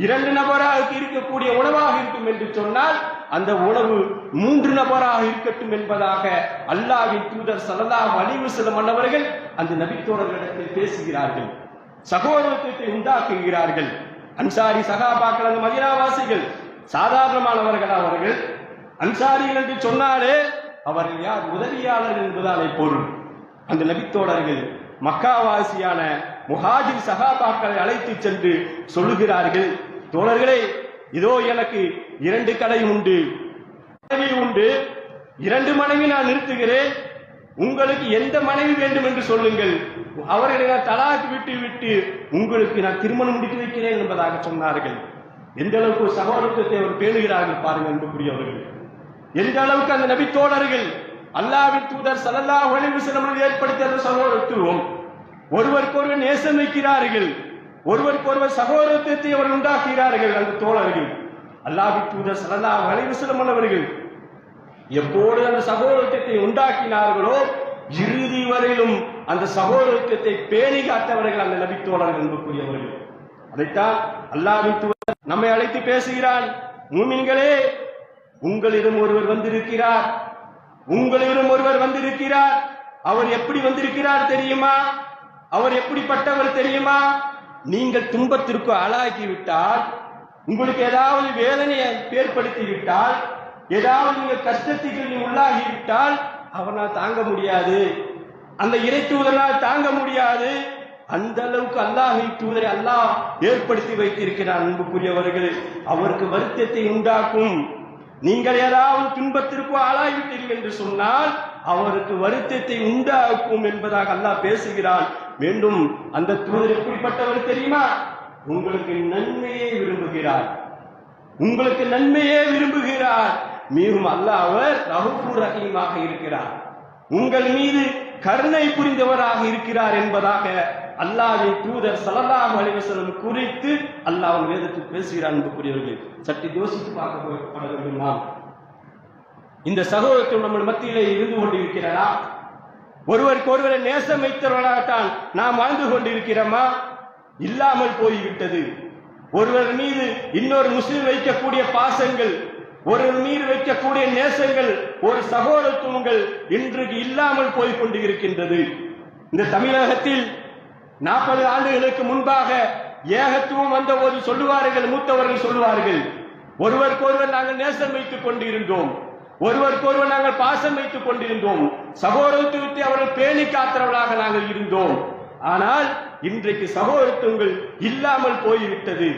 2 நபராக இருக்கக்கூடிய உணவாக இருக்கும் என்று சொன்னால் அந்த உணவு 3 நபராக இருக்கட்டும் என்பதாக அல்லாஹ்வின் தூதர் ஸல்லல்லாஹு அலைஹி வஸல்லம் அவர்கள் அந்த நபித்தோழர்களிடத்தில் பேசுகிறார்கள். சகோதரத்துவத்தை உண்டாக்குகிறார்கள். அன்சாரி சகாபாக்கள், அந்த மதீனாவாசிகள் சாதாரணமானவர்கள். அவர்கள் அன்சாரிகள் என்று சொன்னாலே அவர்கள் யார்? உதவியாளர்கள் என்பதாலே பொருள். அந்த நபித்தோழர்கள் மக்காவாசியான முஹாஜிர் சகாபாக்களை அழைத்து சென்று சொல்லுகிறார்கள், தோழர்களே, இதோ எனக்கு 2 கடை உண்டு, மனைவி உண்டு, 2 மனைவி நான் நிறுத்துகிறேன், உங்களுக்கு எந்த மனைவி வேண்டும் என்று சொல்லுங்கள், அவர்களை நான் தலாக் விட்டு உங்களுக்கு நான் திருமணம் முடித்து வைக்கிறேன் என்பதாக சொன்னார்கள். எந்த அளவுக்கு சகோதரத்துவத்தை அவர் பேணுகிறார்கள் பாருங்கள் அன்புக்குரியவர்கள். எந்த அளவுக்கு அந்த நபி தோழர்கள் அல்லாஹ்வின் தூதர் ஸல்லல்லாஹு அலைஹி வஸல்லம் ஏற்படுத்திய சகோதரத்துவம், ஒருவருக்கொருவர் நேசம் வைக்கிறார்கள், ஒருவருக்கொருவர் சகோதரத்துவத்தை அவர் உண்டாக்குகிறார்கள். அந்த தோழர்கள் அல்லாஹ்வின் தூதர் ஸல்லல்லாஹு அலைஹி வஸல்லம் அவர்கள் எப்போது அந்த சகோதரத்துவத்தை உண்டாக்கினார்களோ இறுதி வரையிலும் அந்த சகோதரத்துவத்தை பேணி காத்தவர்கள் அந்த நபி தோழர்கள் அன்புக்குரியவர்கள். அதைத்தான் அல்லாஹ்வின் தூதர் நம்மை அழைத்து பேசுகிறான், மூமின்களே, உங்களிடம் ஒருவர் வந்திருக்கிறார், உங்களிடம் ஒருவர் வந்திருக்கிறார். அவர் எப்படி வந்திருக்கிறார் தெரியுமா? அவர் எப்படிப்பட்டவர் தெரியுமா? நீங்கள் துன்பத்திற்கு ஆளாகிவிட்டால், உங்களுக்கு ஏதாவது வேதனையை ஏற்படுத்தி விட்டால், ஏதாவது நீங்கள் கஷ்டத்துக்கு உள்ளாகிவிட்டால் அவனால் தாங்க முடியாது, அந்த இறை தூதரால் தாங்க முடியாது. அந்த அளவுக்கு அல்லாஹ்வின் தூதரை அல்லாஹ் ஏற்படுத்தி வைத்திருக்கிறார் அன்புக்குரியவர்கள். அவருக்கு வருத்தத்தை உண்டாக்கும். நீங்கள் ஏதாவது துன்பத்திற்கு ஆளாகிவிட்டீர்கள் என்று சொன்னால் அவருக்கு வருத்தத்தை உண்டாக்கும் என்பதாக அல்லாஹ் பேசுகிறான். மீண்டும் அந்த தூதர் எப்படிப்பட்டவர் தெரியுமா? உங்களுக்கு நன்மையே விரும்புகிறார், உங்களுக்கு நன்மையே விரும்புகிறார். மீண்டும் அல்லாஹ் அவர் ரஹூஃபுர் ரஹீமாக இருக்கிறார், உங்கள் மீது கருணை புரிந்தவராக இருக்கிறார் என்பதாக அல்லாஹ்வின் தூதர் ஸல்லல்லாஹு அலைஹி வஸல்லம் குறித்து அல்லாஹ் வேதத்தில் பேசுகிறார். அன்புக்குரியவர்களே, சற்று யோசித்து பார்க்கப்பட வேண்டும். நாம் இந்த சகோதரத்துவம் நம்ம மத்தியிலே இருந்து கொண்டிருக்கிறதா? ஒருவருக்கு ஒருவரை நேசம் வைத்தவர்களாகத்தான் நாம் வாழ்ந்து கொண்டிருக்கிறோமா? இல்லாமல் போய்விட்டது. ஒருவர் மீது இன்னொரு முஸ்லிம் வைக்கக்கூடிய பாசங்கள், ஒருவர் மீது வைக்கக்கூடிய நேசங்கள், ஒரு சகோதரத்துவங்கள் இன்றைக்கு இல்லாமல் போய் கொண்டு இருக்கின்றது. இந்த தமிழகத்தில் 40 ஆண்டுகளுக்கு முன்பாக ஏகத்துவம் வந்த போது சொல்லுவார்கள், மூத்தவர்கள் சொல்லுவார்கள், ஒருவருக்கொருவர் நாங்கள் நேசம் வைத்துக் கொண்டிருந்தோம், ஒருவருக்கொருவர் நாங்கள் பாசம் வைத்துக் கொண்டிருந்தோம், சகோதரத்துவத்தை அவர்கள் பேணி காத்தவர்களாக நாங்கள் இருந்தோம். ஆனால் இன்றைக்கு சகோதரத்துவங்கள் இல்லாமல் போய்விட்டது.